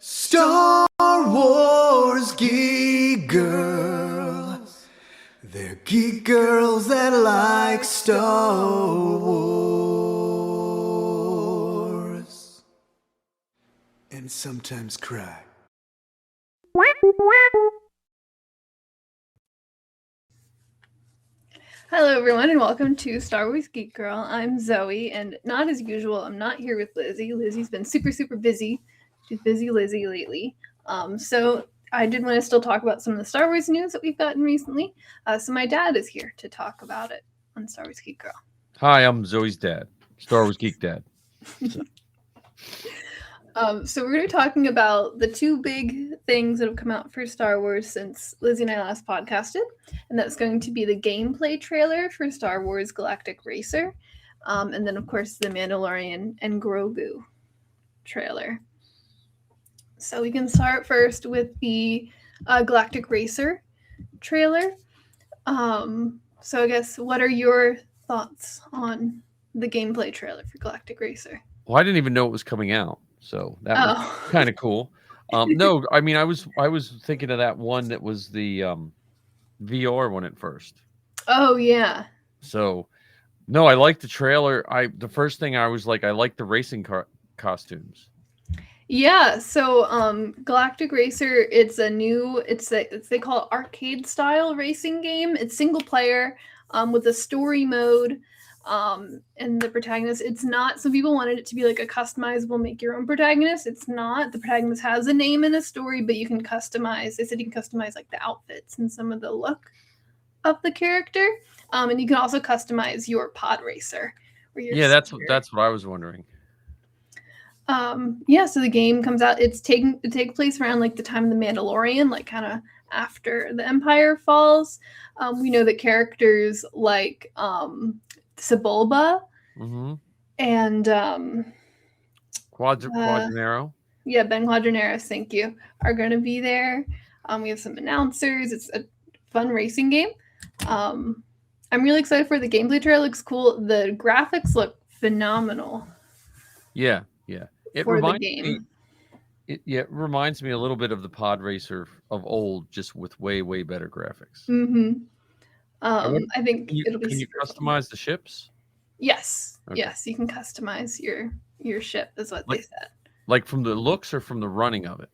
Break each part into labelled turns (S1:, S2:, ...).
S1: Star Wars Geek Girls. They're geek girls that like Star Wars. And sometimes cry.
S2: Hello everyone and welcome to Star Wars Geek Girl. I'm Zoe and not as usual, I'm not here with Lizzy. Lizzy's been super busy. She's busy Lizzy lately. So I did want to still talk about some of the Star Wars news that we've gotten recently. So my dad is here to talk about it on Star Wars Geek Girl.
S3: Hi, I'm Zoe's dad, Star Wars Geek dad.
S2: So we're going to be talking about the two big things that have come out for Star Wars since Lizzy and I last podcasted, and that's going to be the gameplay trailer for Star Wars Galactic Racer, and then of course the Mandalorian and Grogu trailer. So we can start first with the Galactic Racer trailer. So I guess what are your thoughts on the gameplay trailer for Galactic Racer?
S3: Well, I didn't even know it was coming out, so that was kind of cool. No, I mean I was thinking of that one that was the VR one at first.
S2: Oh yeah.
S3: So no, I liked the trailer. The first thing I was like, I like the racing car costumes.
S2: Yeah, so Galactic Racer, it's they call it arcade style racing game. It's single player with a story mode. And the protagonist, it's not, some people wanted it to be like a customizable make your own protagonist. It's not. The protagonist has a name and a story, but you can customize, they said you can customize like the outfits and some of the look of the character. And you can also customize your pod racer.
S3: Yeah, that's what I was wondering.
S2: Yeah, so the game comes out, it takes place around like the time of the Mandalorian, like kind of after the Empire falls. We know that characters like Sebulba and
S3: Quadranero.
S2: Yeah, Ben Quadraneros, thank you, are going to be there. We have some announcers. It's a fun racing game. I'm really excited for the gameplay trailer. It looks cool. The graphics look phenomenal.
S3: Yeah. It
S2: for
S3: reminds
S2: the game.
S3: It reminds me a little bit of the pod racer of old, just with way better graphics.
S2: I think it'll be.
S3: Can you customize the ships?
S2: Yes. Okay. Yes, you can customize your ship, is what they said.
S3: Like from the looks or from the running of it?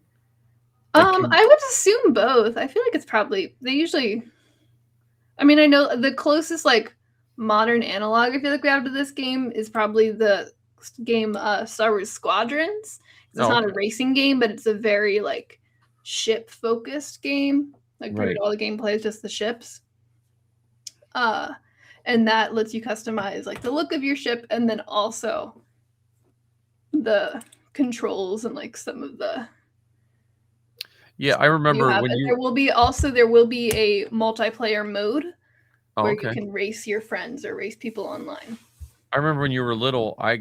S2: I would assume both. I feel like it's probably, they usually, I mean, I know the closest like modern analog I feel like we have to this game is probably the game Star Wars Squadrons. It's not a racing game, but it's a very like ship focused game. Like pretty much all the gameplay is just the ships. And that lets you customize like the look of your ship and then also the controls and like some of the.
S3: Yeah, I remember when
S2: there will be a multiplayer mode where you can race your friends or race people online.
S3: I remember when you were little, I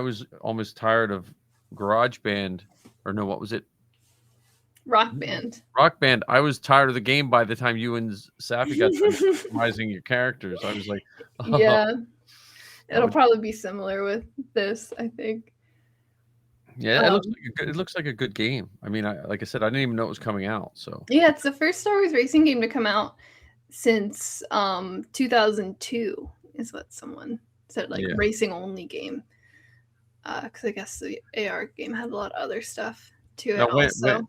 S3: was almost tired of Garage Band, or no, what was it?
S2: Rock Band.
S3: Rock Band. I was tired of the game by the time you and Safi got customizing your characters. I was like,
S2: oh. Yeah, it'll probably be similar with this, I think.
S3: Yeah, it looks like a good game. I mean, like I said, I didn't even know it was coming out. So
S2: yeah, it's the first Star Wars racing game to come out since 2002, is what someone said. Like racing only game, because I guess the AR game had a lot of other stuff to it. Also.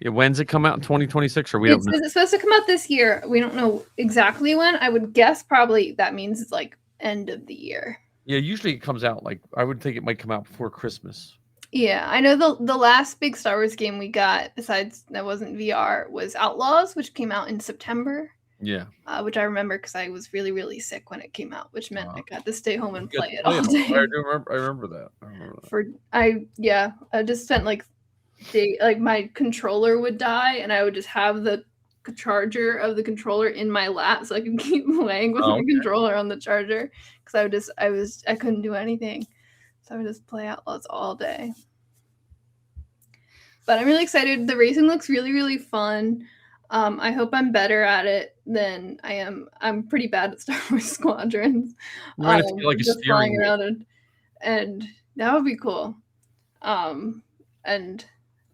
S3: When's it come out in 2026, or we don't know?
S2: It's supposed to come out this year. We don't know exactly when. I would guess probably that means it's like end of the year.
S3: Yeah, usually it comes out like, I would think it might come out before Christmas.
S2: Yeah, I know the last big Star Wars game we got, besides that wasn't VR, was Outlaws, which came out in September.
S3: Yeah.
S2: Which I remember because I was really sick when it came out, which meant I got to stay home and play it all day.
S3: I remember that.
S2: I just spent like my controller would die and I would just have the charger of the controller in my lap so I could keep playing with my controller on the charger, because I couldn't do anything. So I would just play Outlaws all day. But I'm really excited. The racing looks really fun. I hope I'm better at it than I am. I'm pretty bad at Star Wars Squadrons.
S3: Right, like a steering
S2: wheel. And that would be cool. And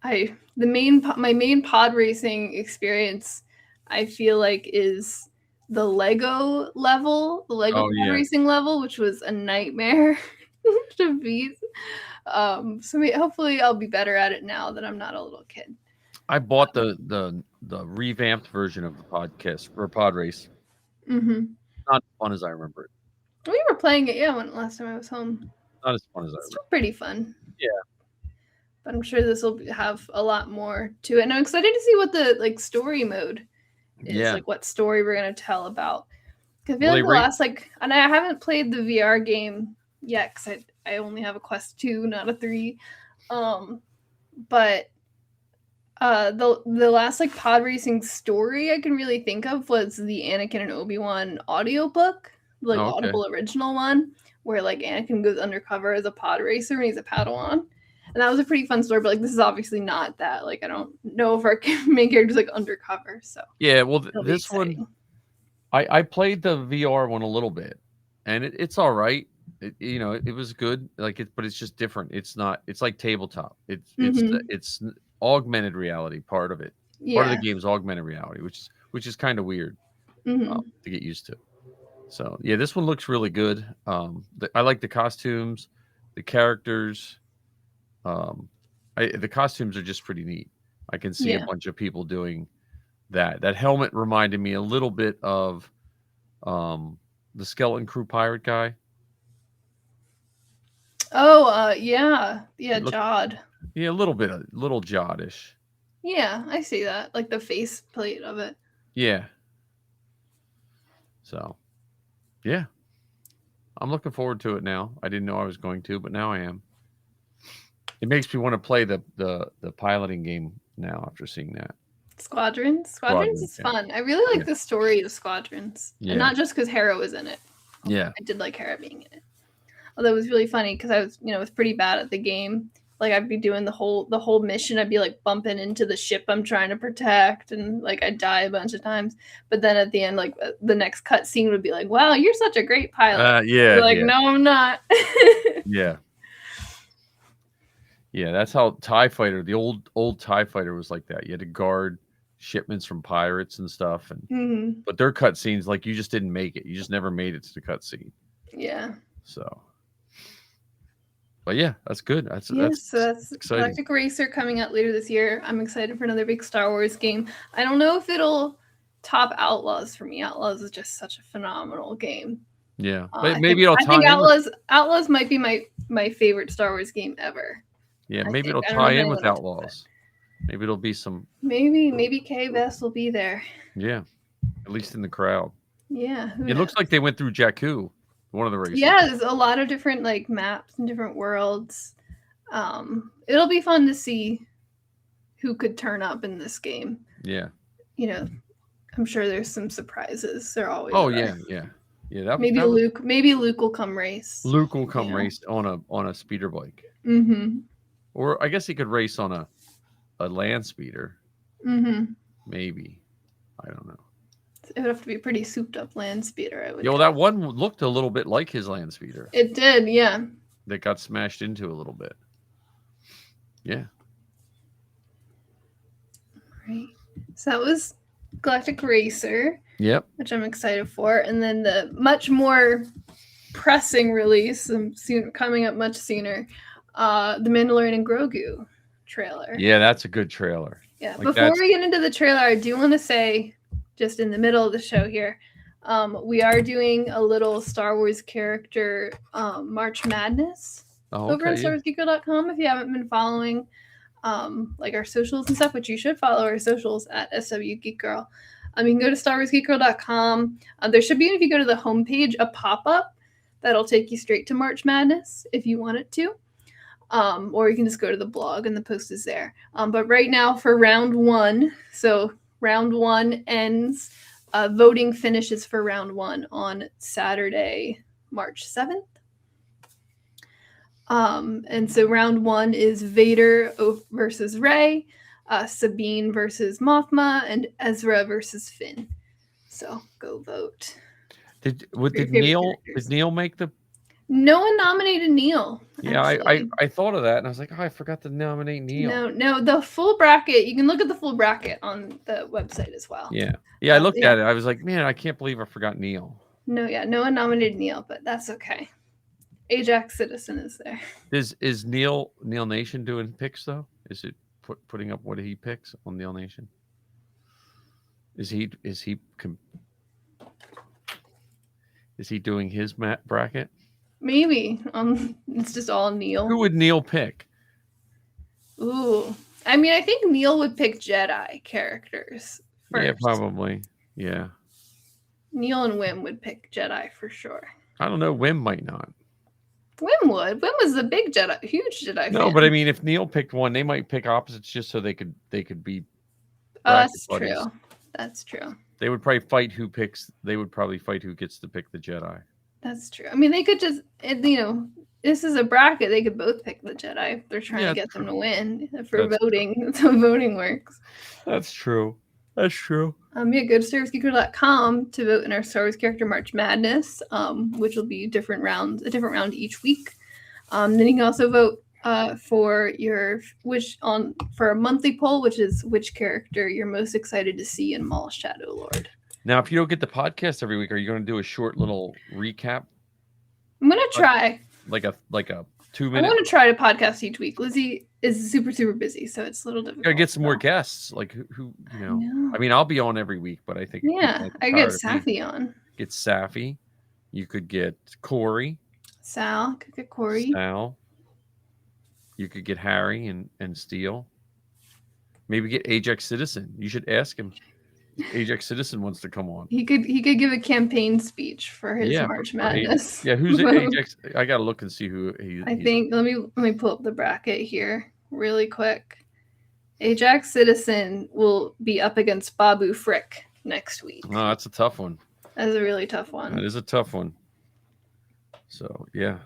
S2: my main pod racing experience, I feel like, is the Lego level, the Lego
S3: Oh,
S2: pod
S3: yeah.
S2: racing level, which was a nightmare to beat. So hopefully I'll be better at it now that I'm not a little kid.
S3: I bought the revamped version of the podcast or pod race.
S2: Mm-hmm.
S3: Not as fun as I remember it.
S2: We were playing it, yeah, when last time I was home.
S3: Not as fun as I
S2: It's
S3: remember.
S2: still pretty fun.
S3: Yeah.
S2: But I'm sure this will have a lot more to it. And I'm excited to see what the story mode is,
S3: Yeah.
S2: like what story we're gonna tell about. Because I feel
S3: Well,
S2: like
S3: they
S2: the last and I haven't played the VR game yet because I only have a Quest 2, not a 3. But the last like pod racing story I can really think of was the Anakin and Obi-Wan audiobook, like
S3: Okay.
S2: Audible original one, where like Anakin goes undercover as a pod racer and he's a Padawan. And that was a pretty fun story, but like this is obviously not that. Like I don't know if our main character's like undercover, so
S3: Yeah, well,
S2: it'll be
S3: this one,
S2: exciting.
S3: I played the VR one a little bit, and it's all right. It was good. Like but it's just different. It's not. It's like tabletop. It's augmented reality part of it. Part of the
S2: Yeah.
S3: game's augmented reality, which is kind of weird
S2: Mm-hmm.
S3: to get used to. So yeah, this one looks really good. I like the costumes, the characters. The costumes are just pretty neat. I can see a
S2: Yeah.
S3: bunch of people doing that. That helmet reminded me a little bit of the Skeleton Crew pirate guy.
S2: Oh, yeah. Yeah,
S3: Look,
S2: Jod.
S3: yeah, a little Jodish.
S2: Yeah, I see that. Like the face plate of it.
S3: Yeah. So, yeah, I'm looking forward to it now. I didn't know I was going to, but now I am. It makes me want to play the piloting game now after seeing that.
S2: Squadrons is
S3: Yeah.
S2: fun. I really like the story of Squadrons,
S3: Yeah.
S2: and not just because Hera was in it.
S3: Yeah.
S2: I did like Hera being in it. Although it was really funny because I was pretty bad at the game. Like I'd be doing the whole mission. I'd be like bumping into the ship I'm trying to protect, and like I'd die a bunch of times. But then at the end, like the next cut scene would be like, "Wow, you're such a great pilot."
S3: Yeah.
S2: Like, no, I'm not.
S3: Yeah. Yeah, that's how TIE Fighter, the old TIE Fighter was like that. You had to guard shipments from pirates and stuff,
S2: Mm-hmm.
S3: but their cutscenes, like you just didn't make it. You just never made it to the cutscene.
S2: Yeah.
S3: So, but yeah, that's good. That's exciting.
S2: Galactic Racer coming out later this year. I'm excited for another big Star Wars game. I don't know if it'll top Outlaws for me. Outlaws is just such a phenomenal game.
S3: Yeah,
S2: maybe I think Outlaws might be my favorite Star Wars game ever.
S3: Yeah, maybe it'll tie in with Outlaws. Maybe it'll be some.
S2: Maybe K-Vest will be there.
S3: Yeah, at least in the crowd.
S2: Yeah,
S3: it looks like they went through Jakku, one of the races.
S2: Yeah, there's a lot of different like maps and different worlds. It'll be fun to see who could turn up in this game.
S3: Yeah,
S2: I'm sure there's some surprises. There always.
S3: Oh
S2: are.
S3: yeah.
S2: Maybe Luke will come race.
S3: Luke will come race on a speeder bike.
S2: Mm-hmm.
S3: Or I guess he could race on a land speeder.
S2: Mm-hmm.
S3: Maybe. I don't know.
S2: It would have to be a pretty souped up land speeder, I would.
S3: That one looked a little bit like his land speeder.
S2: It did, yeah.
S3: That got smashed into a little bit. Yeah.
S2: Right. So that was Galactic Racer.
S3: Yep.
S2: Which I'm excited for. And then the much more pressing release, coming up much sooner, The Mandalorian and Grogu trailer.
S3: Yeah, that's a good trailer.
S2: Yeah. Before we get into the trailer, I do want to say, just in the middle of the show here, we are doing a little Star Wars character March Madness over at StarWarsGeek.com if you haven't been following like our socials and stuff, which you should follow our socials at SWGeekGirl. You can go to StarWarsGeekGirl.com. There should be, if you go to the homepage, a pop-up that'll take you straight to March Madness if you want it to. Or you can just go to the blog and the post is there. But right now for round 1, so round 1 ends, voting finishes for round 1 on Saturday, March 7th. And so round 1 is Vader versus Rey, Sabine versus Mothma, and Ezra versus Finn. So go vote.
S3: Did Neil make the
S2: No one nominated Neil.
S3: Yeah, I thought of that and I was like, oh, I forgot to nominate Neil.
S2: No, the full bracket. You can look at the full bracket on the website as well.
S3: Yeah, I looked at it. I was like, man, I can't believe I forgot Neil.
S2: No one nominated Neil, but that's okay. Ajax Citizen is there.
S3: Is Neil Nation doing picks though? Is it putting up what he picks on Neil Nation? Is he doing his bracket?
S2: Maybe. It's just all Neil.
S3: Who would Neil pick?
S2: Ooh. I mean, I think Neil would pick Jedi characters first.
S3: Yeah, probably. Yeah.
S2: Neil and Wim would pick Jedi for sure.
S3: I don't know. Wim might not.
S2: Wim would. Wim was a big Jedi, huge Jedi fan.
S3: No, but I mean, if Neil picked one, they might pick opposites just so they could be.
S2: Oh, that's buddies. True. That's true.
S3: They would probably fight who picks. They would probably fight who gets to pick the Jedi.
S2: That's true. I mean, they could just, this is a bracket. They could both pick the Jedi if they're trying to get them to win for voting. That's how voting works.
S3: That's true. That's true.
S2: Go to StarWarsGeek.com to vote in our Star Wars Character March Madness, which will be a different round each week. Then you can also vote for for a monthly poll, which is which character you're most excited to see in Maul Shadow Lord.
S3: Now, if you don't get the podcast every week, are you going to do a short little recap?
S2: I'm going to try.
S3: Like a 2-minute.
S2: I want to try to podcast each week. Lizzy is super, super busy, so it's a little difficult.
S3: You got to get some more guests. Like who I mean, I'll be on every week, but I think
S2: I get Safi on.
S3: Get Safi. You could get Corey.
S2: Sal. Could get Corey.
S3: Sal. You could get Harry and Steele. Maybe get Ajax Citizen. You should ask him. Ajax Citizen wants to come on.
S2: He could give a campaign speech for his March Madness.
S3: Yeah, who's Ajax? I gotta look and see who he.
S2: I think let me pull up the bracket here really quick. Ajax Citizen will be up against Babu Frick next week.
S3: Oh, that's a tough one.
S2: That's a really tough one.
S3: That is a tough one. So yeah.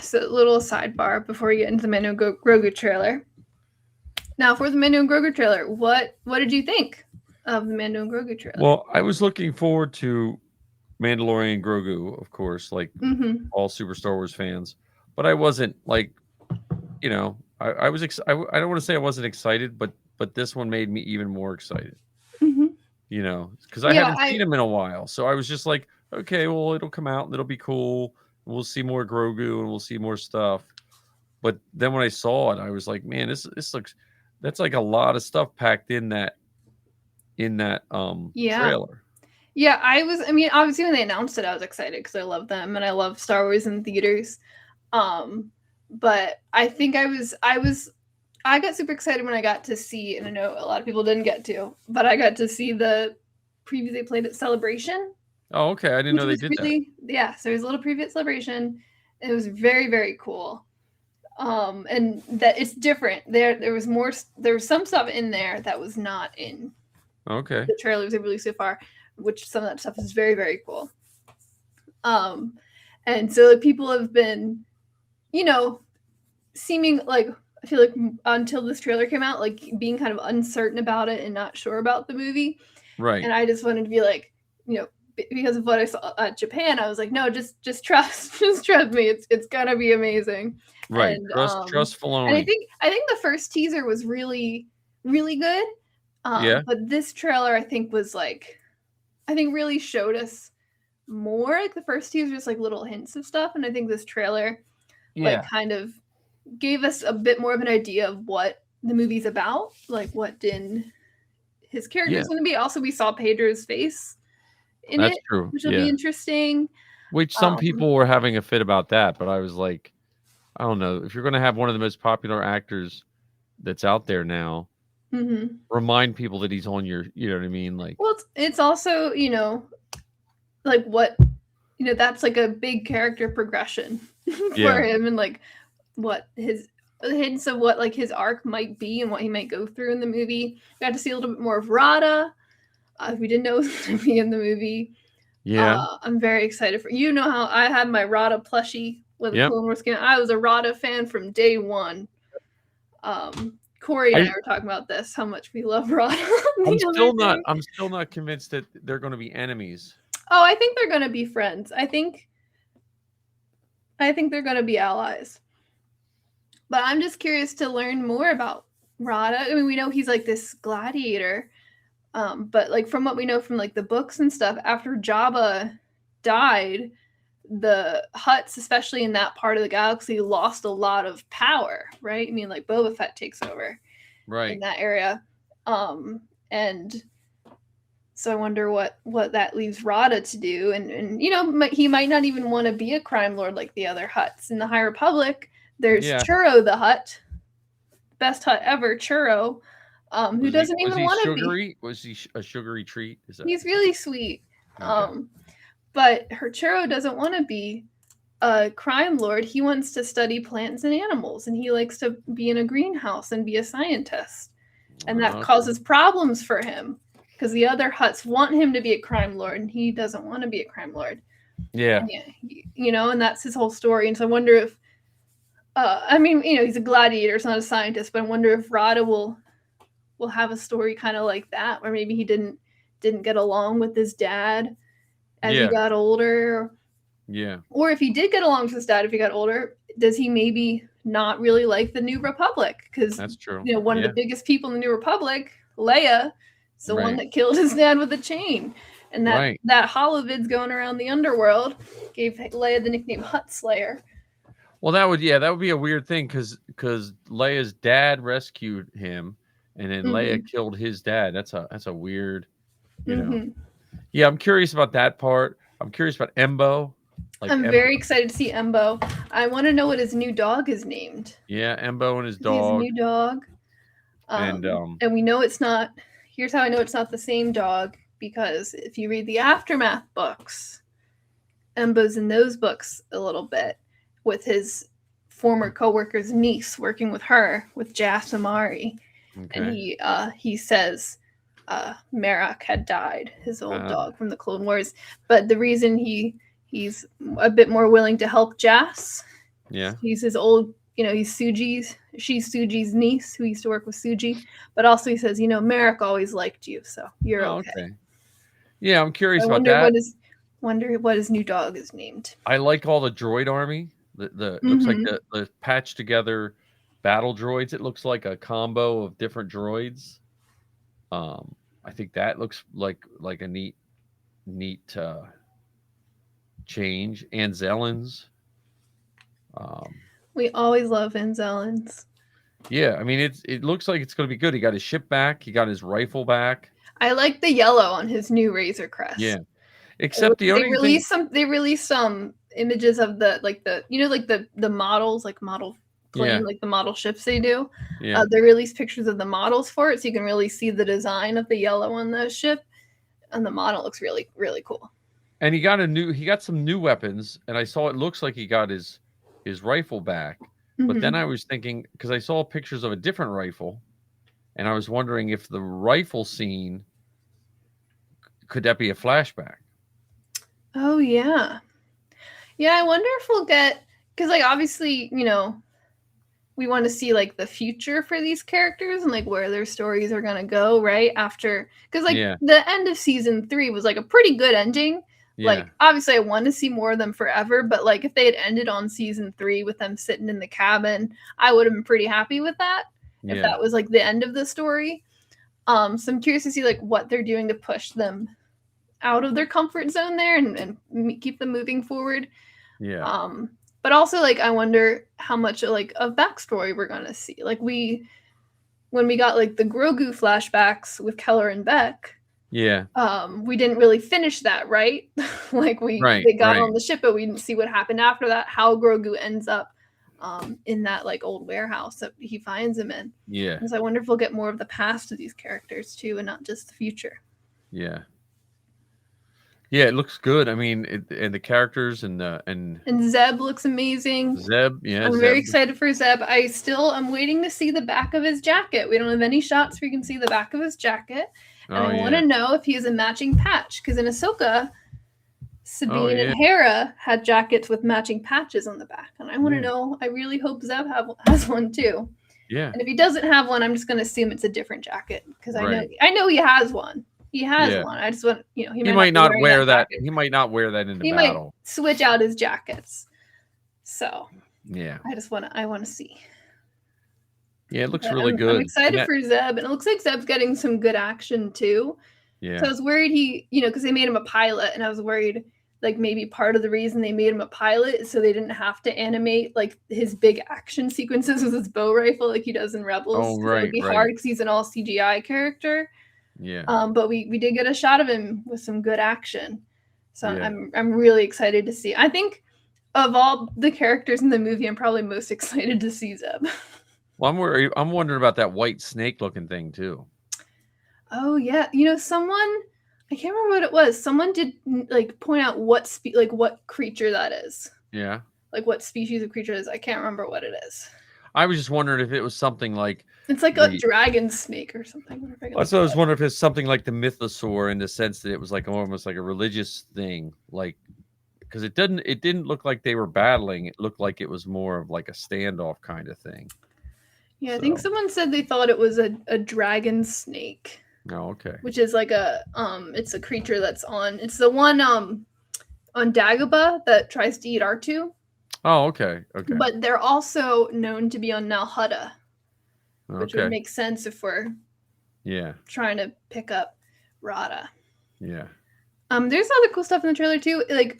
S2: So a little sidebar before we get into the Mando Grogu trailer. Now, for the Mando and Grogu trailer, what did you think of the Mando and Grogu trailer?
S3: Well, I was looking forward to Mandalorian Grogu, of course, like all Super Star Wars fans. But I wasn't like, I was. I don't want to say I wasn't excited, but this one made me even more excited. Because I haven't seen him in a while, so I was just like, okay, well, it'll come out and it'll be cool. We'll see more Grogu and we'll see more stuff. But then when I saw it, I was like, man, this looks. That's like a lot of stuff packed in that trailer.
S2: Yeah, obviously when they announced it, I was excited because I love them and I love Star Wars in theaters. But I think I got super excited when I got to see, and I know a lot of people didn't get to, but I got to see the preview they played at Celebration.
S3: Oh, okay. I didn't know they did that.
S2: Yeah, so there's a little preview at Celebration. It was very, very cool. And that it's different. There was some stuff in there that was not in the trailers they've released so far, which some of that stuff is very, very cool. And so people have been, seeming like, I feel like until this trailer came out, like being kind of uncertain about it and not sure about the movie.
S3: Right.
S2: And I just wanted to be like, because of what I saw at Japan, I was like, no, just trust me. It's gonna be amazing.
S3: Right.
S2: And,
S3: trust Filoni.
S2: And I think the first teaser was really, really good. But this trailer, I think, really showed us more. Like the first teaser, just like little hints of stuff, and I think this trailer, kind of gave us a bit more of an idea of what the movie's about, like what Din, his character is going to be. Also, we saw Pedro's face in it,
S3: true.
S2: Which will be interesting.
S3: Which some people were having a fit about that, but I was like, I don't know. If you're going to have one of the most popular actors that's out there now, remind people that he's on your, you know what I mean? Like,
S2: well, it's also, like what, that's like a big character progression for him, and like what his hints of what like his arc might be and what he might go through in the movie. We got to see a little bit more of Rada. We didn't know it was going to be in the movie.
S3: Yeah.
S2: I'm very excited for how I had my Rada plushie with a Clone Wars skin. I was a Rada fan from day one. Corey and I were talking about this, how much we love Rada.
S3: I'm still not convinced that they're going to be enemies.
S2: Oh, I think they're gonna be friends. I think they're gonna be allies. But I'm just curious to learn more about Rada. I mean, we know he's like this gladiator, but like from what we know from like the books and stuff, after Jabba died, the Hutts, especially in that part of the galaxy, lost a lot of power, right? I mean, like Boba Fett takes over in that area, and so I wonder what that leaves Rada to do, and you know, he might not even want to be a crime lord like the other Hutts in the High Republic. There's Churro the Hutt, best Hutt ever, Churro, who doesn't even want to be.
S3: Was he a sugary treat?
S2: He's really sweet.
S3: Okay.
S2: But her Churro doesn't want to be a crime lord. He wants to study plants and animals, and he likes to be in a greenhouse and be a scientist. And that causes problems for him because the other Hutts want him to be a crime lord, and he doesn't want to be a crime lord.
S3: Yeah.
S2: You know, and that's his whole story. And so I wonder if, I mean, you know, he's a gladiator, it's not a scientist, but I wonder if Rada will have a story kind of like that, where maybe he didn't get along with his dad as he got older.
S3: Yeah.
S2: Or if he did get along with his dad, if he got older, does he maybe not really like the New Republic? Because
S3: that's true.
S2: You know, one of the biggest people in the New Republic, Leia, is the one that killed his dad with a chain. And that holovid's going around the underworld gave Leia the nickname Hutt Slayer.
S3: Well, that would be a weird thing because Leia's dad rescued him, and then Leia killed his dad. That's a weird, you know. Yeah, I'm curious about that part. I'm curious about Embo.
S2: I'm very excited to see Embo. I want to know what his new dog is named.
S3: Yeah, Embo and his dog.
S2: His new dog. And we know it's not. Here's how I know it's not the same dog, because if you read the Aftermath books, Embo's in those books a little bit with his former co-worker's niece, working with her, with Jas Amari. Okay. And he says Marok had died, his old dog from the Clone Wars. But the reason he's a bit more willing to help Jas, he's his old, you know, she's Suji's niece who used to work with Suji, but also he says, you know, Marok always liked you, so you're okay.
S3: Yeah, I'm curious about that.
S2: Wonder what his new dog is named.
S3: I like all the droid army. The looks like the patched together battle droids. It looks like a combo of different droids. I think that looks like a neat change. Anzellans.
S2: We always love Anzellans.
S3: Yeah, I mean it looks like it's going to be good. He got his ship back. He got his rifle back.
S2: I like the yellow on his new Razor Crest.
S3: Yeah, except they
S2: released some images of the models, like model plane, like the model ships they do. Yeah. They released pictures of the models for it, so you can really see the design of the yellow on the ship, and the model looks really, really cool.
S3: And he got some new weapons, and I saw it looks like he got his rifle back. But then I was thinking, because I saw pictures of a different rifle, and I was wondering if the rifle scene, could that be a flashback?
S2: Oh, yeah. Yeah, I wonder if we'll get, because like obviously, you know, we want to see like the future for these characters and like where their stories are going to go, right? After, because like the end of season 3 was like a pretty good ending. Yeah. Like obviously I want to see more of them forever, but like if they had ended on season 3 with them sitting in the cabin, I would have been pretty happy with that. If that was like the end of the story. So I'm curious to see like what they're doing to push them out of their comfort zone there and keep them moving forward.
S3: Yeah.
S2: But also like I wonder how much like of backstory we're gonna see. Like when we got like the Grogu flashbacks with Keller and Beck.
S3: Yeah.
S2: We didn't really finish that, right? Like they got on the ship, but we didn't see what happened after that. How Grogu ends up in that like old warehouse that he finds him in.
S3: Yeah.
S2: Because I wonder if we'll get more of the past of these characters too, and not just the future.
S3: Yeah. Yeah, it looks good. I mean, and the characters and
S2: Zeb looks amazing.
S3: Zeb, yeah.
S2: I'm very excited for Zeb. I'm waiting to see the back of his jacket. We don't have any shots where you can see the back of his jacket. And I want to know if he has a matching patch. Because in Ahsoka, Sabine and Hera had jackets with matching patches on the back. And I want to know, I really hope Zeb has one too.
S3: Yeah.
S2: And if he doesn't have one, I'm just going to assume it's a different jacket. Because I know he has one. He has
S3: Yeah.
S2: one. I just want, he
S3: He
S2: might
S3: might
S2: not
S3: not
S2: be wearing
S3: wear that.
S2: jacket.
S3: He might not wear that into
S2: He might
S3: battle.
S2: switch out his jackets. So
S3: Yeah.
S2: I want to see.
S3: Yeah, it looks
S2: But
S3: really good.
S2: I'm excited for Zeb, and it looks like Zeb's getting some good action too.
S3: Yeah.
S2: So I was worried because they made him a pilot, and I was worried like maybe part of the reason they made him a pilot is so they didn't have to animate like his big action sequences with his bow rifle like he does in Rebels.
S3: Oh,
S2: That would be hard because he's an all CGI character.
S3: Yeah.
S2: But we did get a shot of him with some good action. So
S3: Yeah.
S2: I'm really excited to see. I think of all the characters in the movie, I'm probably most excited to see Zeb.
S3: Well, I'm wondering about that white snake looking thing too.
S2: Oh yeah, someone I can't remember what it was. Someone did like point out what creature that is.
S3: Yeah.
S2: Like what species of creature it is. I can't remember what it is.
S3: I was just wondering if it was something like
S2: it's like a dragon snake or something.
S3: That's what I was wondering if it's something like the mythosaur in the sense that it was like almost like a religious thing, like because it didn't look like they were battling. It looked like it was more of like a standoff kind of thing.
S2: Yeah, so. I think someone said they thought it was a dragon snake.
S3: Oh, okay.
S2: Which is like it's a creature that's it's the one on Dagobah that tries to eat R2.
S3: Oh, okay. Okay.
S2: But they're also known to be on Nal Hutta, which would make sense if we're trying to pick up Rada.
S3: Yeah.
S2: There's other cool stuff in the trailer too. Like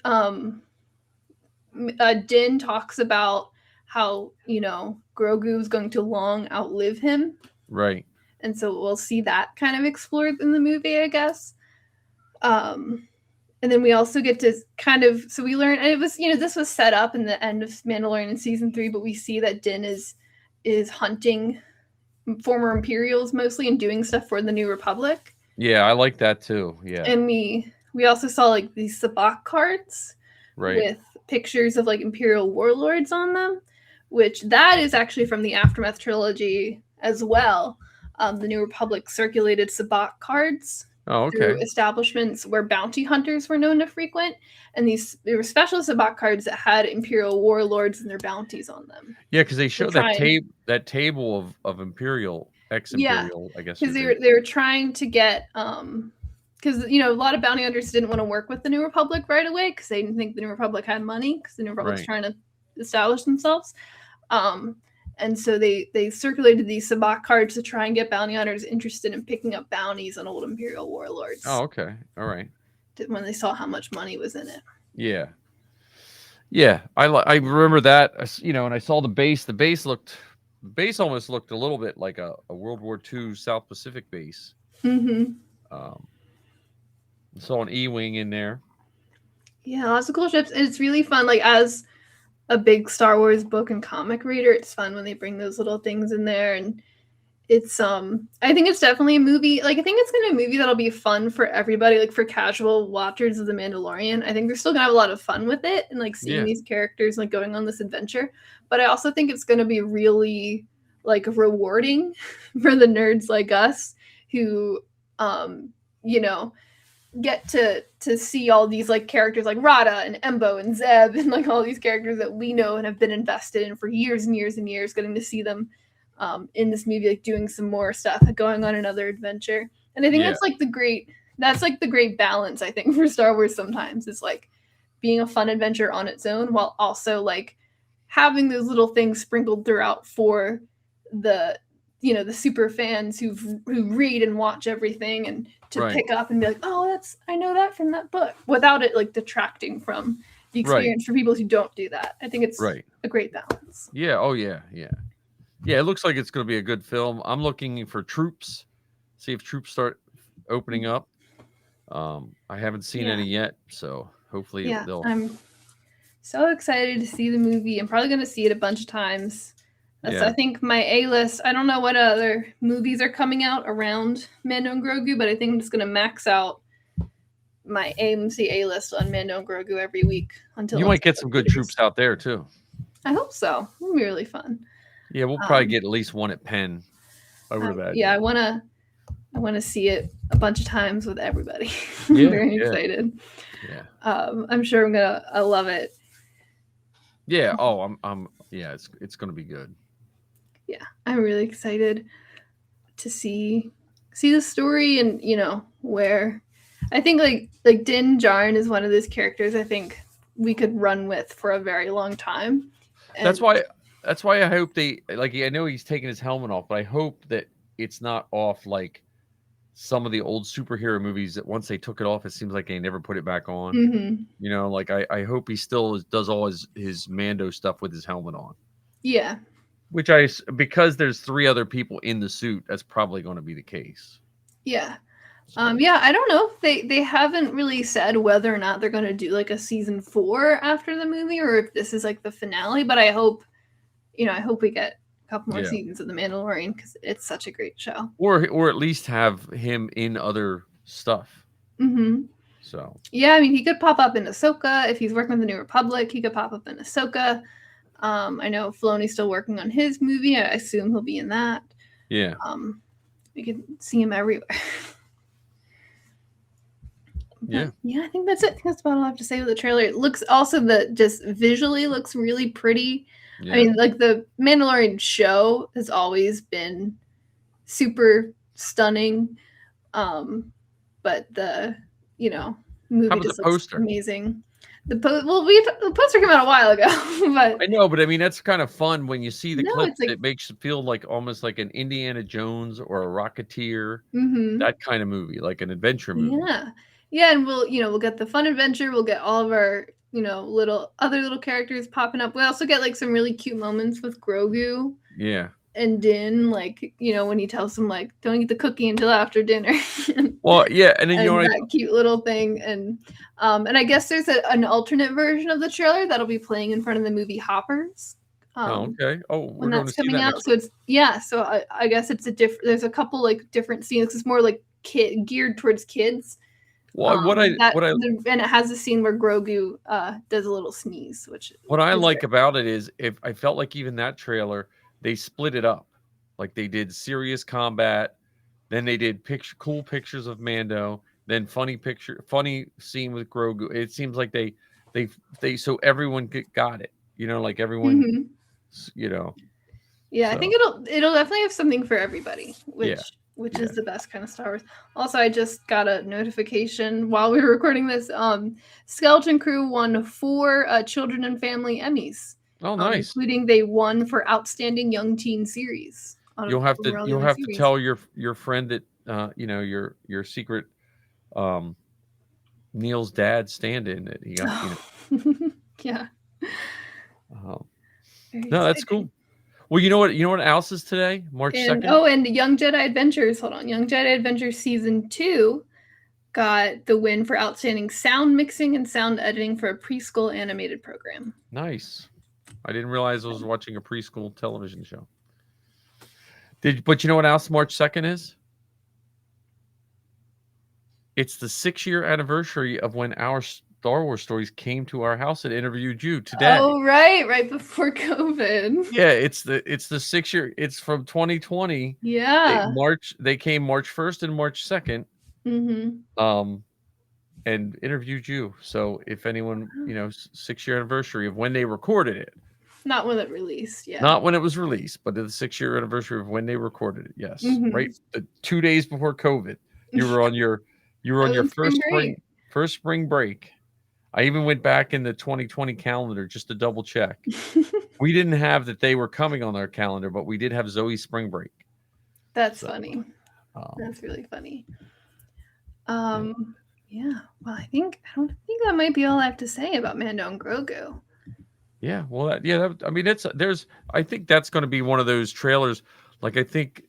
S2: Din talks about how Grogu is going to long outlive him.
S3: Right.
S2: And so we'll see that kind of explored in the movie, I guess. And then we also get to so we learn, and it was, this was set up in the end of Mandalorian in season 3, but we see that Din is hunting former Imperials mostly and doing stuff for the New Republic.
S3: Yeah, I like that too. Yeah.
S2: And we also saw like these sabacc cards with pictures of like Imperial warlords on them, which that is actually from the Aftermath trilogy as well. The New Republic circulated sabacc cards through establishments where bounty hunters were known to frequent, and they were special sabacc cards that had Imperial warlords and their bounties on them.
S3: Yeah, because they showed that table of Imperial, ex-Imperial, I guess.
S2: Because they were trying to get because a lot of bounty hunters didn't want to work with the New Republic right away because they didn't think the New Republic had money because the New Republic's trying to establish themselves. And so they circulated these sabacc cards to try and get bounty hunters interested in picking up bounties on old Imperial warlords.
S3: Oh, okay. All right.
S2: When they saw how much money was in it.
S3: Yeah. Yeah. I remember that, and I saw the base. The base almost looked a little bit like a World War II South Pacific base.
S2: Mm-hmm.
S3: Saw an E-Wing in there.
S2: Yeah, lots of cool ships. And it's really fun. Like, as a big Star Wars book and comic reader, it's fun when they bring those little things in there. And it's I think it's definitely a movie. Like, I think it's gonna be a movie that'll be fun for everybody, like for casual watchers of The Mandalorian. I think they're still gonna have a lot of fun with it and like seeing these characters like going on this adventure. But I also think it's gonna be really like rewarding for the nerds like us who get to see all these like characters like Rada and Embo and Zeb and like all these characters that we know and have been invested in for years and years and years, getting to see them in this movie, like doing some more stuff, like going on another adventure. And I think that's like the great balance, I think, for Star Wars sometimes. It's like being a fun adventure on its own while also like having those little things sprinkled throughout for the the super fans who read and watch everything and to pick up and be like, oh, I know that from that book, without it like detracting from the experience for people who don't do that. I think it's a great balance.
S3: Yeah. Oh yeah. Yeah. Yeah. It looks like it's going to be a good film. I'm looking for troops. See if troops start opening up. I haven't seen any yet, so hopefully they'll.
S2: I'm so excited to see the movie. I'm probably going to see it a bunch of times. So I think my A-list, I don't know what other movies are coming out around Mando and Grogu, but I think I'm just going to max out my AMC A-list on Mando and Grogu every week until
S3: you might get some good troops out there too.
S2: I hope so. It'll be really fun.
S3: Yeah, we'll probably get at least one at Penn. I would imagine.
S2: Yeah, I want to see it a bunch of times with everybody. I'm very excited.
S3: Yeah.
S2: I'm sure I love it.
S3: Yeah. Oh, it's going to be good.
S2: Yeah, I'm really excited to see see the story, and where I think like Din Djarin is one of those characters I think we could run with for a very long time. And
S3: That's why I hope they like. I know he's taking his helmet off, but I hope that it's not off like some of the old superhero movies that once they took it off, it seems like they never put it back on.
S2: Mhm.
S3: Like I hope he still does all his Mando stuff with his helmet on.
S2: Yeah.
S3: Which because there's 3 other people in the suit, that's probably going to be the case.
S2: Yeah. Yeah, I don't know. They haven't really said whether or not they're going to do like a season 4 after the movie, or if this is like the finale. But I hope we get a couple more seasons of The Mandalorian, because it's such a great show.
S3: Or at least have him in other stuff.
S2: Mm-hmm.
S3: So
S2: yeah, I mean, he could pop up in Ahsoka if he's working with the New Republic. He could pop up in Ahsoka. I know Filoni's still working on his movie. I assume he'll be in that.
S3: Yeah.
S2: We could see him everywhere.
S3: Yeah.
S2: Yeah, I think that's it. I think that's about all I have to say with the trailer. It looks also just visually looks really pretty. Yeah. I mean, like the Mandalorian show has always been super stunning. But the movie just looks amazing. The poster came out a while ago, but
S3: I know, but I mean that's kind of fun when you see the clips. Like, it makes you feel like almost like an Indiana Jones or a Rocketeer, that kind of movie, like an adventure movie.
S2: Yeah, and we'll get the fun adventure. We'll get all of our little characters popping up. We also get like some really cute moments with Grogu.
S3: Yeah.
S2: And Din, like, when he tells him, like, don't eat the cookie until after dinner.
S3: Well, yeah, and then
S2: that cute little thing, and I guess there's an alternate version of the trailer that'll be playing in front of the movie Hoppers.
S3: Okay. Oh,
S2: when that's coming out, so it's So I guess it's there's a couple like different scenes. It's more like geared towards kids.
S3: Well, and
S2: it has a scene where Grogu does a little sneeze, which
S3: what I like about it is if I felt like even that trailer. They split it up, like they did serious combat, then they did cool pictures of Mando, then funny scene with Grogu. It seems like they so everyone got it, like everyone,
S2: Yeah, so. I think it'll definitely have something for everybody, which is the best kind of Star Wars. Also, I just got a notification while we were recording this. Skeleton Crew won 4 Children and Family Emmys.
S3: Oh, nice!
S2: Including they won for Outstanding Young Teen Series.
S3: You'll have to tell your friend that your secret Neil's dad stand-in that he got.
S2: Yeah.
S3: No, that's cool. Well, you know what else is today? March 2nd.
S2: And Young Jedi Adventures. Hold on, Young Jedi Adventures Season 2 got the win for Outstanding Sound Mixing and Sound Editing for a preschool animated program.
S3: Nice. I didn't realize I was watching a preschool television show. But you know what else March 2nd is? It's the 6-year anniversary of when our Star Wars stories came to our house and interviewed you today.
S2: Oh, right before COVID.
S3: Yeah, it's the 6-year. It's from 2020.
S2: Yeah.
S3: They came March 1st and March 2nd.
S2: Mm-hmm.
S3: And interviewed you. So if anyone, 6-year anniversary of when they recorded it.
S2: Not when it released, yeah.
S3: Not when it was released, but the 6-year anniversary of when they recorded it. Yes, right. 2 days before COVID, you were on your first spring break. I even went back in the 2020 calendar just to double check. We didn't have that they were coming on our calendar, but we did have Zoe's spring break.
S2: That's funny. That's really funny. Yeah. Well, I don't think that might be all I have to say about Mando and Grogu.
S3: Yeah, well, I think that's going to be one of those trailers. Like, I think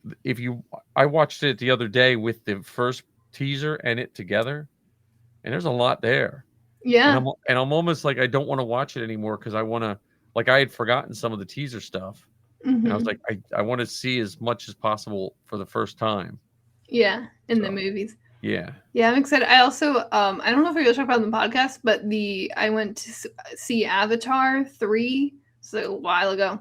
S3: I watched it the other day with the first teaser and it together, and there's a lot there.
S2: Yeah.
S3: And I'm almost like, I don't want to watch it anymore because I want to, like, I had forgotten some of the teaser stuff. And I was like, I want to see as much as possible for the first time.
S2: Yeah, in the movies.
S3: Yeah.
S2: Yeah, I'm excited. I also, I don't know if we're going to talk about it in the podcast, but I went to see Avatar 3 a while ago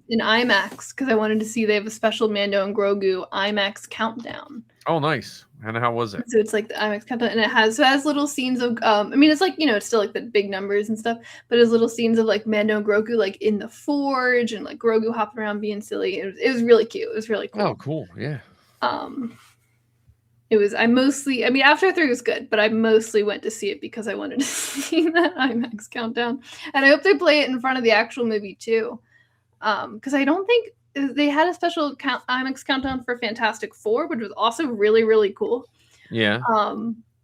S2: in IMAX because I wanted to see, they have a special Mando and Grogu IMAX countdown.
S3: Oh, nice. And how was it?
S2: So it's like the IMAX countdown, and it has little scenes of, it's like, it's still like the big numbers and stuff, but it's little scenes of like Mando and Grogu like in the forge and like Grogu hopping around being silly. It was really cute. It was really cool.
S3: Oh, cool. Yeah.
S2: I mean, After 3 was good, but I mostly went to see it because I wanted to see that IMAX countdown. And I hope they play it in front of the actual movie too. Because I don't think they had a special IMAX countdown for Fantastic Four, which was also really, really cool.
S3: Yeah.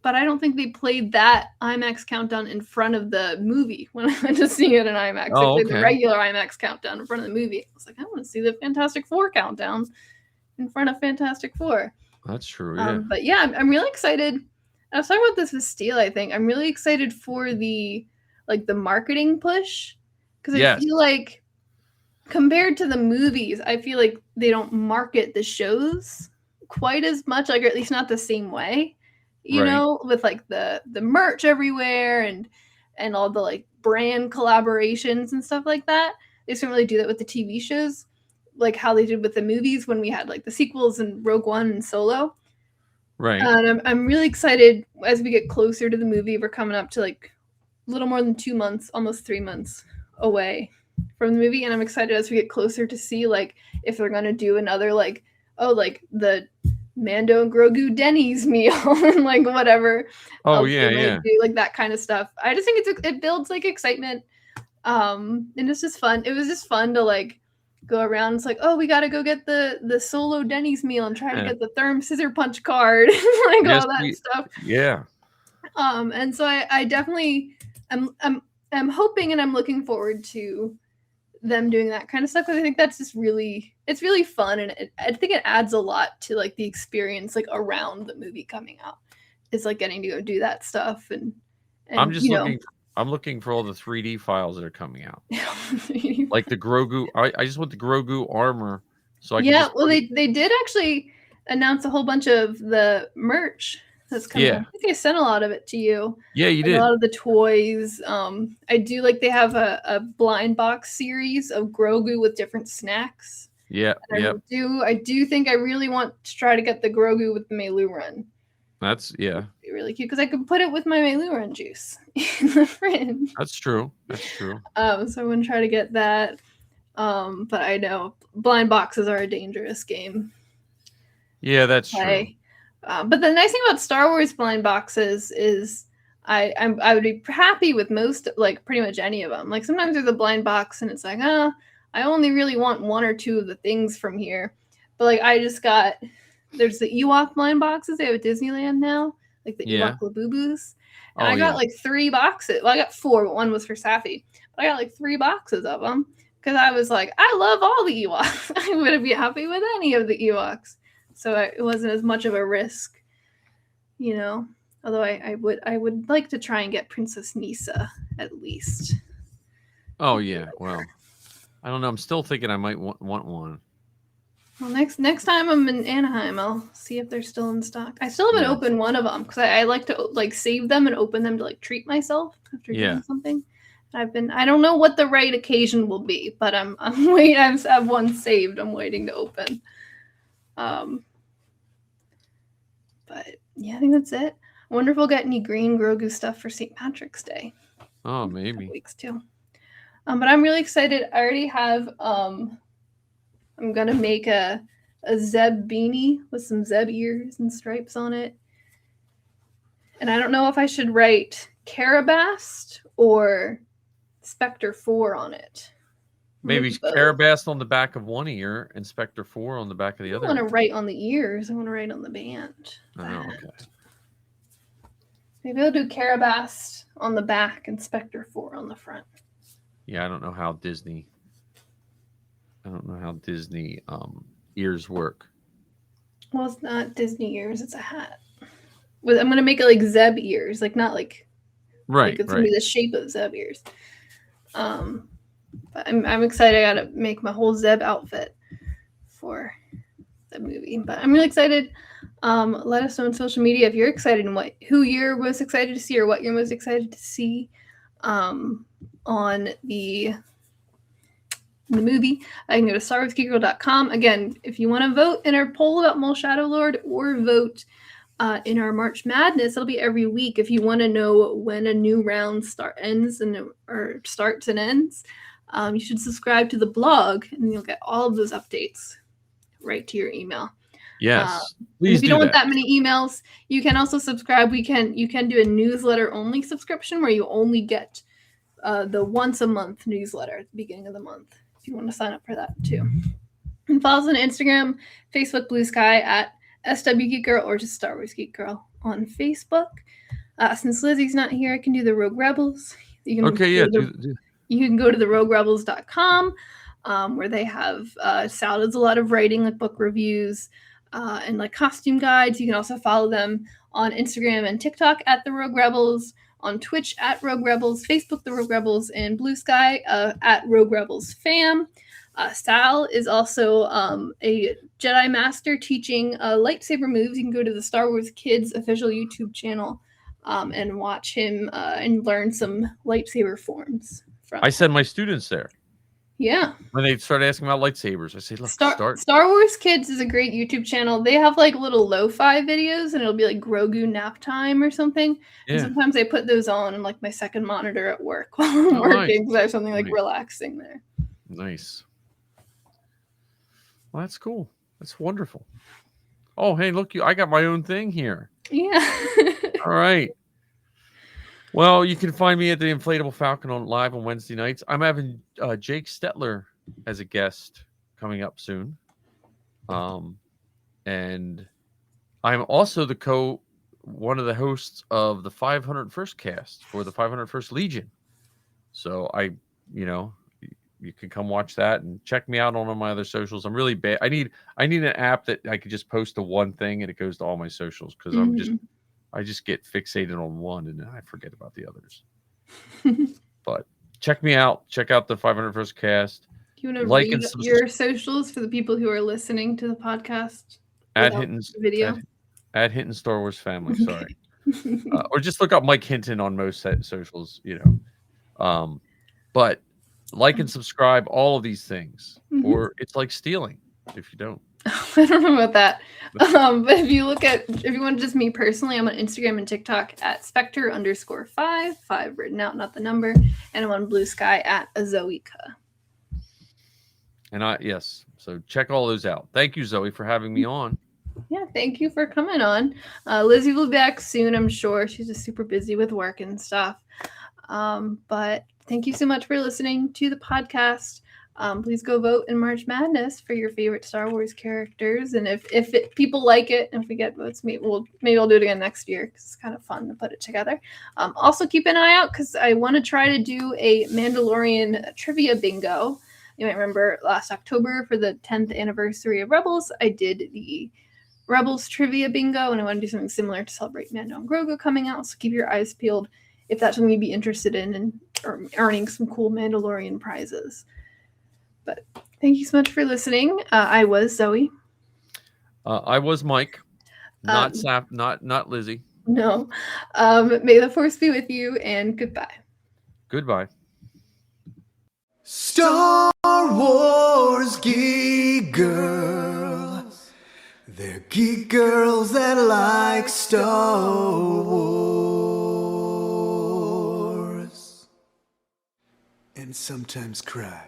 S2: But I don't think they played that IMAX countdown in front of the movie when I went to see it in IMAX.
S3: Oh,
S2: they played the
S3: okay.
S2: regular IMAX countdown in front of the movie. I was like, I want to see the Fantastic Four countdown in front of Fantastic Four.
S3: That's true. Yeah.
S2: But yeah, I'm really excited. I was talking about this with Steele, I think. I'm really excited for the marketing push. Because I feel like compared to the movies, I feel like they don't market the shows quite as much, like, or at least not the same way. You know, with like the merch everywhere and all the like brand collaborations and stuff like that. They just don't really do that with the TV shows, like how they did with the movies when we had like the sequels and Rogue One and Solo.
S3: Right.
S2: And I'm really excited as we get closer to the movie. We're coming up to like a little more than 2 months, almost 3 months away from the movie, and I'm excited as we get closer to see like if they're gonna do another like the Mando and Grogu Denny's meal and like whatever.
S3: Oh yeah.
S2: Do like that kind of stuff. I just think it builds like excitement, and it's just fun. It was just fun to like go around. It's like, oh, we got to go get the Solo Denny's meal and try to get the Therm Scissor Punch card, like all that stuff.
S3: Yeah.
S2: And so I definitely I'm hoping and I'm looking forward to them doing that kind of stuff because I think that's just it's really fun, and I think it adds a lot to like the experience like around the movie coming out. It's like getting to go do that stuff, and
S3: I'm just I'm looking for all the 3D files that are coming out. Like the Grogu. I just want the Grogu armor. So I can
S2: they did actually announce a whole bunch of the merch that's coming out. I think I sent a lot of it to you.
S3: Yeah, you did.
S2: A lot of the toys. I do like they have a blind box series of Grogu with different snacks.
S3: Yeah,
S2: I do think I really want to try to get the Grogu with the Meilu Run.
S3: That's
S2: It'd be really cute because I could put it with my Meilu Run juice in the fridge.
S3: That's true.
S2: So I want to try to get that. But I know blind boxes are a dangerous game.
S3: Yeah, that's true.
S2: But the nice thing about Star Wars blind boxes is I would be happy with most, like pretty much any of them. Like sometimes there's a blind box and it's like, I only really want 1 or 2 of the things from here. But like there's the Ewok blind boxes they have at Disneyland now, like the Ewok Labubu's. And I got like 3 boxes. Well, I got 4, but 1 was for Safi. But I got like 3 boxes of them because I was like, I love all the Ewoks. I would be happy with any of the Ewoks. So it wasn't as much of a risk, you know. Although I would like to try and get Princess Nisa at least.
S3: Oh yeah, well, I don't know. I'm still thinking I might want one.
S2: Well, next time I'm in Anaheim, I'll see if they're still in stock. I still haven't opened one of them because I like to like save them and open them to like treat myself after doing something. I don't know what the right occasion will be, but I'm waiting. I have one saved. I'm waiting to open. But yeah, I think that's it. I wonder if we'll get any green Grogu stuff for St. Patrick's Day.
S3: Oh, maybe.
S2: Weeks too. But I'm really excited. I already have. I'm gonna make a Zeb beanie with some Zeb ears and stripes on it. And I don't know if I should write Carabast or Spectre 4 on it.
S3: Maybe Carabast on the back of one ear and Spectre 4 on the back of the other.
S2: I want to write on the ears. I want to write on the band.
S3: Oh, okay.
S2: Maybe I'll do Carabast on the back and Spectre 4 on the front.
S3: Yeah, I don't know how Disney ears work.
S2: Well, it's not Disney ears. It's a hat. I'm going to make it like Zeb ears. Like not like...
S3: Right,
S2: like it's going to be the shape of Zeb ears. But I'm excited. I got to make my whole Zeb outfit for the movie. But I'm really excited. Let us know on social media if you're excited and who you're most excited to see or what you're most excited to see on the movie. I can go to StarWarsGeek.com. Again, if you want to vote in our poll about Mole Shadow Lord or vote in our March Madness, it'll be every week. If you want to know when a new round starts and ends, you should subscribe to the blog and you'll get all of those updates right to your email.
S3: Yes.
S2: And
S3: Please
S2: if you
S3: do
S2: don't want
S3: that.
S2: that many emails, you can also subscribe. You can do a newsletter only subscription where you only get the once a month newsletter at the beginning of the month. If you want to sign up for that too. And follow us on Instagram, Facebook, Blue Sky at SW Geek Girl, or just Star Wars Geek Girl on Facebook. Since Lizzie's not here, I can do the Rogue Rebels. You can
S3: Okay, yeah.
S2: you can go to the roguerebels.com, where they have Sal does a lot of writing, like book reviews and like costume guides. You can also follow them on Instagram and TikTok at the Rogue Rebels, on Twitch at Rogue Rebels, Facebook the Rogue Rebels, and Blue Sky at Rogue Rebels Fam. Sal is also a Jedi Master teaching lightsaber moves. You can go to the Star Wars Kids official YouTube channel and watch him and learn some lightsaber forms.
S3: I send my students there.
S2: Yeah.
S3: When they start asking about lightsabers, I say, look,
S2: Star Wars Kids is a great YouTube channel. They have like little lo-fi videos, and it'll be like Grogu nap time or something. Yeah. And sometimes I put those on like my second monitor at work while I'm working because I have something like relaxing there.
S3: Nice. Well, that's cool. That's wonderful. Oh, hey, look, I got my own thing here.
S2: Yeah.
S3: All right. Well, you can find me at the Inflatable Falcon live on Wednesday nights. I'm having Jake Stetler as a guest coming up soon. And I'm also one of the hosts of the 501st cast for the 501st Legion. So you can come watch that and check me out on my other socials. I'm really bad. I need an app that I could just post to one thing and it goes to all my socials because I just get fixated on one and then I forget about the others. But check me out. Check out the 501st cast.
S2: Do you want to read your socials for the people who are listening to the podcast?
S3: At Hinton Star Wars Family. Sorry. Or just look up Mike Hinton on most socials, but like and subscribe, all of these things, or it's like stealing if you don't.
S2: I don't know about that. But if you want just me personally, I'm on Instagram and TikTok at Spectre_5 written out, not the number, and I'm on Blue Sky at Zoika.
S3: And so check all those out. Thank you, Zoe, for having me on.
S2: Yeah, thank you for coming on. Lizzy will be back soon, I'm sure. She's just super busy with work and stuff. But thank you so much for listening to the podcast. Please go vote in March Madness for your favorite Star Wars characters. And if people like it, and if we get votes, maybe I'll do it again next year because it's kind of fun to put it together. Also, keep an eye out because I want to try to do a Mandalorian trivia bingo. You might remember last October for the 10th anniversary of Rebels, I did the Rebels trivia bingo, and I want to do something similar to celebrate Mando and Grogu coming out. So keep your eyes peeled if that's something you'd be interested in or earning some cool Mandalorian prizes. But thank you so much for listening. I was Zoe.
S3: I was Mike. Not Lizzy.
S2: No. May the Force be with you, and goodbye.
S3: Goodbye.
S1: Star Wars Geek Girls. They're geek girls that like Star Wars. And sometimes cry.